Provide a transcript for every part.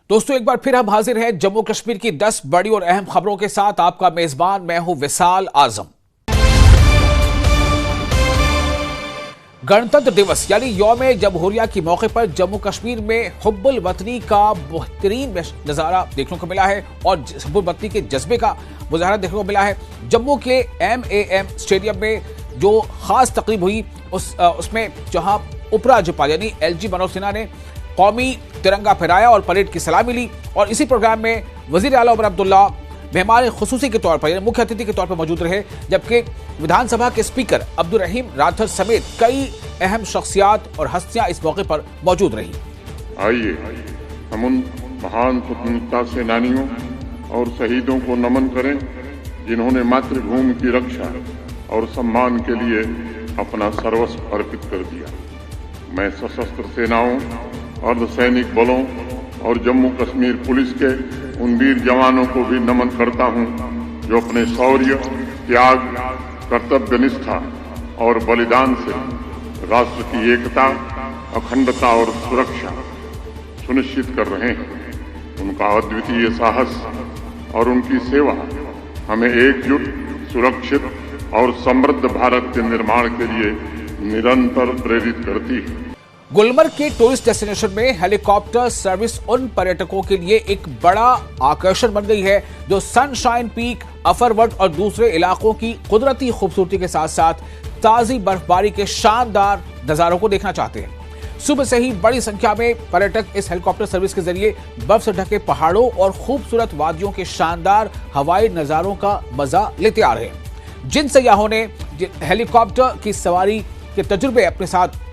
दोस्तों एक बार फिर हम हाजिर हैं जम्मू कश्मीर की 10 बड़ी और अहम खबरों के साथ। आपका मेजबान मैं हूं विशाल आजम। गणतंत्र दिवस यानी यौम जमहूरिया के मौके पर जम्मू कश्मीर में हुब्बुल वतनी का बेहतरीन नजारा देखने को मिला है और हुब्बुल वतनी के जज्बे का मुजाहरा देखने को मिला है। जम्मू के MAM स्टेडियम में जो खास तकरीब हुई उसमें जहां उपराज्यपाल यानी LG मनोज सिन्हा ने कौमी तिरंगा फहराया और परेड की सलामी ली और इसी प्रोग्राम में वजीर आला उमर अब्दुल्ला मेहमान खुसूसी के तौर पर यानी मुख्य अतिथि के तौर पर मौजूद रहे, जबकि विधानसभा के स्पीकर अब्दुल रहीम राठौर समेत कई अहम शख्सियात और हस्तियां इस मौके पर मौजूद रही। आइए हम उन महान स्वतंत्रता सेनानियों और शहीदों को नमन करें जिन्होंने मातृभूमि की रक्षा और सम्मान के लिए अपना सर्वस्व अर्पित कर दिया। मैं सशस्त्र सेनाओं, अर्धसैनिक बलों और जम्मू कश्मीर पुलिस के उन वीर जवानों को भी नमन करता हूं जो अपने शौर्य, त्याग, कर्तव्य निष्ठा और बलिदान से राष्ट्र की एकता, अखंडता और सुरक्षा सुनिश्चित कर रहे हैं। उनका अद्वितीय साहस और उनकी सेवा हमें एकजुट, सुरक्षित और समृद्ध भारत के निर्माण के लिए निरंतर प्रेरित करती है। गुलमर्ग के टूरिस्ट डेस्टिनेशन में हेलीकॉप्टर सर्विस उन पर्यटकों के लिए एक बड़ा आकर्षण बन गई है जो सनशाइन पीक, अफरवट और दूसरे इलाकों की कुदरती खूबसूरती के साथ साथ ताजी बर्फबारी के शानदार नजारों को देखना चाहते हैं। सुबह से ही बड़ी संख्या में पर्यटक इस हेलीकॉप्टर सर्विस के जरिए बर्फ से ढके पहाड़ों और खूबसूरत वादियों के शानदार हवाई नजारों का मजा लेते आ रहे हैं। जिन सयाहों ने हेलीकॉप्टर की सवारी के तजुर्बे अपने साथ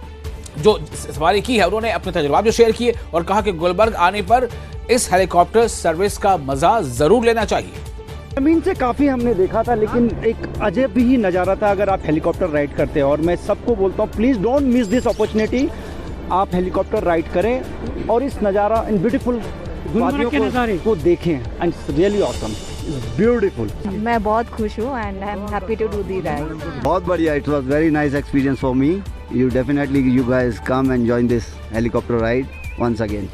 जो सवारी की है उन्होंने अपने तजुर्बा जो शेयर किए और कहा कि गुलमर्ग आने पर इस हेलीकॉप्टर सर्विस का मजा जरूर लेना चाहिए। जमीन से काफ़ी हमने देखा था, लेकिन एक अजब ही नज़ारा था अगर आप हेलीकॉप्टर राइड करते हैं। और मैं सबको बोलता हूँ please don't miss this opportunity. आप हेलीकॉप्टर राइड करें और इस नज़ारा इन ब्यूटीफुल वादियों को देखें and it's really awesome, beautiful. मैं बहुत खुश हूँ and I am happy to do the ride. बहुत बढ़िया, it was very nice experience for me. You definitely, you guys come and join this helicopter ride once again.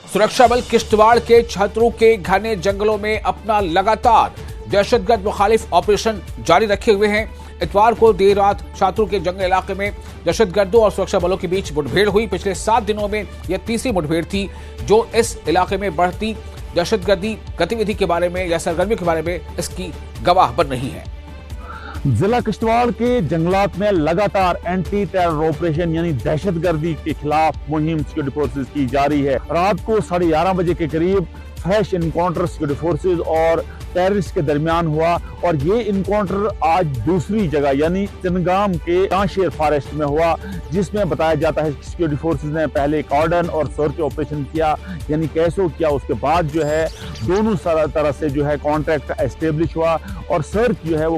सुरक्षा बल किश्तवाड़ के छतरू के घने जंगलों में अपना लगातार दहशतगर्द मुखालिफ ऑपरेशन जारी रखे हुए हैं। इतवार को देर रात छतरू के जंगल इलाके में दहशतगर्दों और सुरक्षा बलों के बीच मुठभेड़ हुई। पिछले 7 दिनों में यह तीसरी मुठभेड़ थी जो इस इलाके में बढ़ती दहशतगर्दी गतिविधि के बारे में या सरगर्मी के बारे में इसकी गवाह बन रही है। जिला किश्तवाड़ के जंगलात में लगातार एंटी टेरर ऑपरेशन यानी दहशतगर्दी के खिलाफ मुहिम सिक्योरिटी फोर्सेज की जारी है। रात को 11:30 बजे के करीब फ्रेश इनकाउंटर सिक्योरिटी फोर्सेज और टेररिस्ट के दरमियान हुआ और ये इनकाउंटर आज दूसरी जगह यानी चिनगाम के कांशेर फॉरेस्ट में हुआ, जिसमें बताया जाता है कि सिक्योरिटी फोर्सेज ने पहले कॉर्डन और सर्च ऑपरेशन किया यानी कैसो किया। उसके बाद जो है दोनों तरह से जो है कॉन्ट्रैक्ट एस्टेब्लिश हुआ और सर्च जो है वो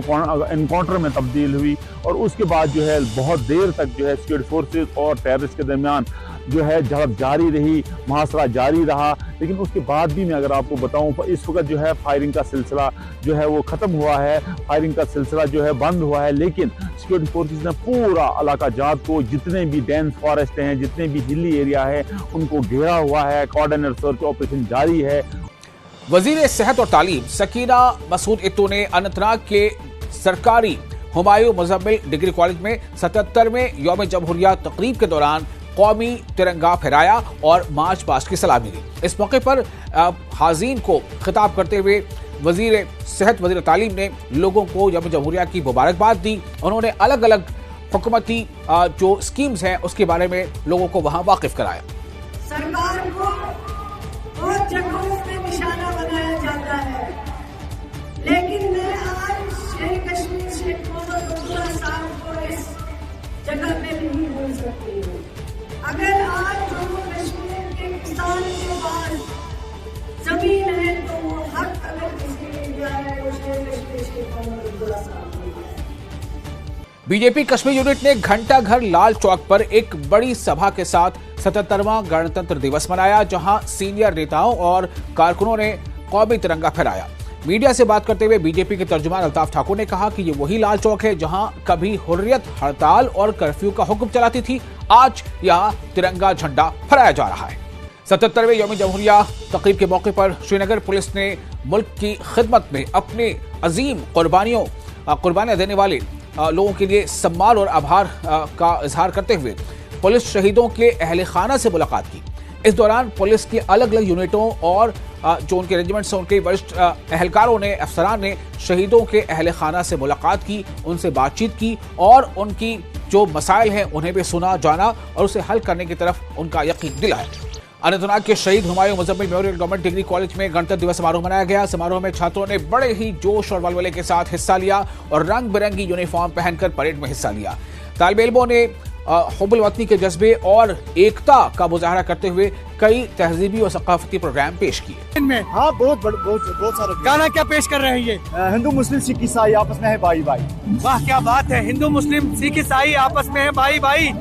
इनकाउंटर में तब्दील हुई और उसके बाद जो है बहुत देर तक जो है सिक्योरिटी फोर्सेज और टेररिस्ट के दरमियान जो है झड़प जारी रही, मुहासरा जारी रहा। लेकिन उसके बाद भी मैं अगर आपको बताऊं इस वक्त जो है फायरिंग का सिलसिला जो है वो ख़त्म हुआ है, फायरिंग का सिलसिला जो है बंद हुआ है। लेकिन सिक्योरिटी फोर्सेज ने पूरा इलाका जात को, जितने भी डेंस फॉरेस्ट हैं, जितने भी हिली एरिया है, उनको घेरा हुआ है। कॉर्डन और सर्च ऑपरेशन जारी है। वजीर सेहत और तालीम सकीना मसूद इत्तू ने अनंतनाग के सरकारी हुमायूं मुज़म्मिल डिग्री कॉलेज में 77वें यौम जमहूरिया तकरीब के दौरान कौमी तिरंगा फहराया और मार्च पास्ट की सलामी दी। इस मौके पर हाज़रीन को खिताब करते हुए वजीर सेहत, वजीर तालीम ने लोगों को यौम जमहूरिया की मुबारकबाद दी। उन्होंने अलग अलग हुकूमती जो स्कीम्स हैं उसके बारे में लोगों को वहां वाकिफ कराया। सरकार को बहुत जगहों पे निशाना बनाया जाता है, लेकिन मैं आज शेर कश्मीर शेख मोहम्मद अब्दुल्ला साहब को इस जगह पे नहीं भूल सकती हूँ। अगर आज जम्मू कश्मीर के किसान के पास जमीन है तो वो हक अगर किसी ने दिया है वो शेर कश्मीर शेख मोहम्मद अब्दुल्ला साहब ने दिया है। बीजेपी कश्मीर यूनिट ने घंटाघर लाल चौक पर एक बड़ी सभा के साथ 77वां गणतंत्र दिवस मनाया, जहां सीनियर नेताओं और कारकुनों ने कौमी तिरंगा फहराया। मीडिया से बात करते हुए बीजेपी के तर्जुमान अल्ताफ ठाकुर ने कहा कि ये वही लाल चौक है जहां कभी हुर्रियत हड़ताल और कर्फ्यू का हुक्म चलाती थी। आज यहां तिरंगा झंडा फहराया जा रहा है। 77वें यौम जमहूरिया तकरीब के मौके पर श्रीनगर पुलिस ने मुल्क की खिदमत में अपनी अजीम कुर्बानियां देने वाले लोगों के लिए सम्मान और आभार का इजहार करते हुए पुलिस शहीदों के अहले खाना से मुलाकात की। इस दौरान पुलिस की अलग अलग यूनिटों और जो उनके रेजिमेंट्स हैं उनके वरिष्ठ अहलकारों ने, अफसरान ने शहीदों के अहले खाना से मुलाकात की, उनसे बातचीत की और उनकी जो मसाइल हैं उन्हें भी सुना, जाना और उसे हल करने की तरफ उनका यकीन दिलाया। अनंतनाग के शहीद Humayun Muzammil memorial government degree college में गणतंत्र दिवस समारोह मनाया गया। समारोह में छात्रों ने बड़े ही जोश और वलवले के साथ हिस्सा लिया और रंग बिरंगी यूनिफॉर्म पहनकर परेड में हिस्सा लिया। तालिबे इल्मों ने हुब्बुल वतनी के जज्बे और एकता का मुजाहरा करते हुए कई तहजीबी और सकाफती प्रोग्राम पेश किए। हाँ, बहुत सारा गाना क्या पेश कर रहे हैं ये? हिंदू मुस्लिम सिख ईसाई आपस में है भाई भाई। वाह क्या बात है, हिंदू मुस्लिम सिख ईसाई आपस में है भाई भाई।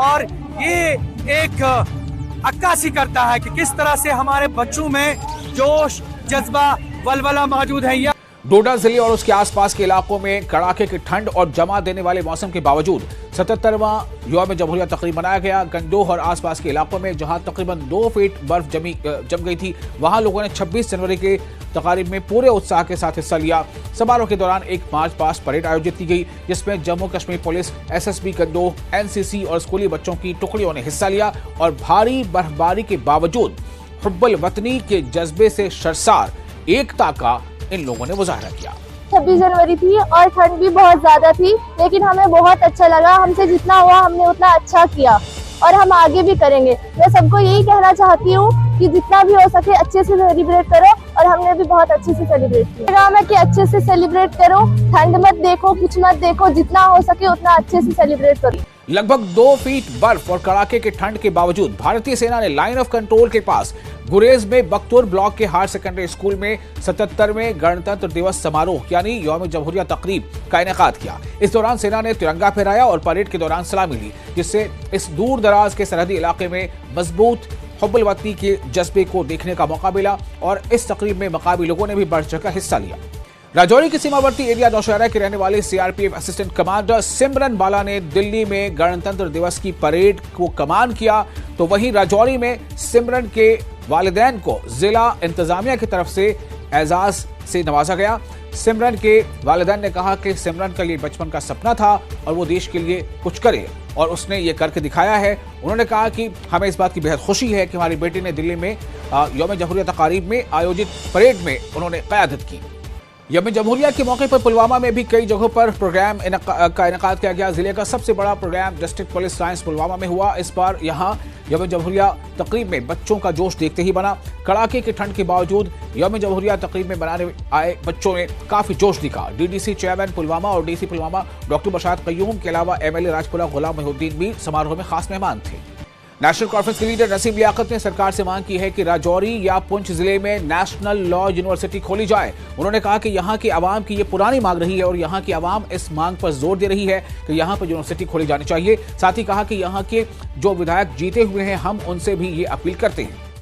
और ये एक अक्कासी करता है कि किस तरह से हमारे बच्चों में जोश, जज्बा, वलवला मौजूद है। डोडा जिले और उसके आसपास के इलाकों में कड़ाके की ठंड और जमा देने वाले मौसम के बावजूद 77वां यौम जमहूरिया तकरीब मनाया गया। गंदोह और आसपास के इलाकों में जहां तकरीबन 2 फीट बर्फ जम गई थी, वहां लोगों ने 26 जनवरी के तकारीब में पूरे उत्साह के साथ हिस्सा लिया। समारोह के दौरान एक मार्च पास्ट परेड आयोजित की गई, जिसमें Jammu Kashmir police, SSB Gandoh, NCC और स्कूली बच्चों की टुकड़ियों ने हिस्सा लिया और भारी बर्फबारी के बावजूद हुब्बुल वतनी के जज्बे से शर्मसार एकता का इन लोगों ने मुजाहरा किया। 26 जनवरी थी और ठंड भी बहुत ज्यादा थी, लेकिन हमें बहुत अच्छा लगा। हमसे जितना हुआ हमने उतना अच्छा किया और हम आगे भी करेंगे। मैं सबको यही कहना चाहती हूँ कि जितना भी हो सके अच्छे से सेलिब्रेट करो और हमने भी बहुत अच्छे से सेलिब्रेट किया। काम है कि अच्छे से सेलिब्रेट करो, ठंड मत देखो, कुछ मत देखो, जितना हो सके उतना अच्छे से सेलिब्रेट करो। लगभग 2 फीट बर्फ और कड़ाके के ठंड के बावजूद भारतीय सेना ने लाइन ऑफ कंट्रोल के पास गुरेज में बख्तूर ब्लॉक के हायर सेकेंडरी स्कूल में 77वें गणतंत्र दिवस समारोह यानी यौम जमहूरिया तकरीब का इनेकाद किया। इस दौरान सेना ने तिरंगा फहराया और परेड के दौरान सलामी ली, जिससे इस दूर दराज के सरहदी इलाके में मजबूत हुब्बुल वतनी के जज्बे को देखने का मौका मिला और इस तकरीब में मकामी लोगों ने भी बढ़ चढ़कर हिस्सा लिया। राजौरी के सीमावर्ती एरिया नौशहरा के रहने वाले CRPF असिस्टेंट कमांडर सिमरन बाला ने दिल्ली में गणतंत्र दिवस की परेड को कमान किया, तो वहीं राजौरी में सिमरन के वालिदैन को जिला इंतजामिया की तरफ से एजाज से नवाजा गया। सिमरन के वालिदैन ने कहा कि सिमरन का ये बचपन का सपना था और वो देश के लिए कुछ करे और उसने ये करके दिखाया है। उन्होंने कहा कि हमें इस बात की बेहद खुशी है कि हमारी बेटी ने दिल्ली में यौम जमहूरिया तकारीब में आयोजित परेड में उन्होंने क़यादत की। यौम जमहूरिया के मौके पर पुलवामा में भी कई जगहों पर प्रोग्राम का इनेकाद किया गया। जिले का सबसे बड़ा programme district police science Pulwama में हुआ। इस बार यहां यौम जमहूरिया तकरीब में बच्चों का जोश देखते ही बना। कड़ाके की ठंड के बावजूद यौम जमहूरिया तकरीब में बनाने आए बच्चों ने काफी जोश दिखा। DDC चेयरमैन पुलवामा और DC पुलवामा डॉक्टर बशारत कय्यूम के अलावा MLA राजपुरा गुलाम मोहिउद्दीन भी समारोह में खास मेहमान थे। नेशनल कॉन्फ्रेंस के लीडर नसीम लियाकत ने सरकार से मांग की है कि राजौरी या पुंछ जिले में नेशनल लॉ यूनिवर्सिटी खोली जाए। उन्होंने कहा कि यहां की आवाम की ये पुरानी मांग रही है और यहां की आवाम इस मांग पर जोर दे रही है कि यहां पर यूनिवर्सिटी खोली जानी चाहिए। साथ ही कहा कि यहां के जो विधायक जीते हुए हैं हम उनसे भी ये अपील करते हैं।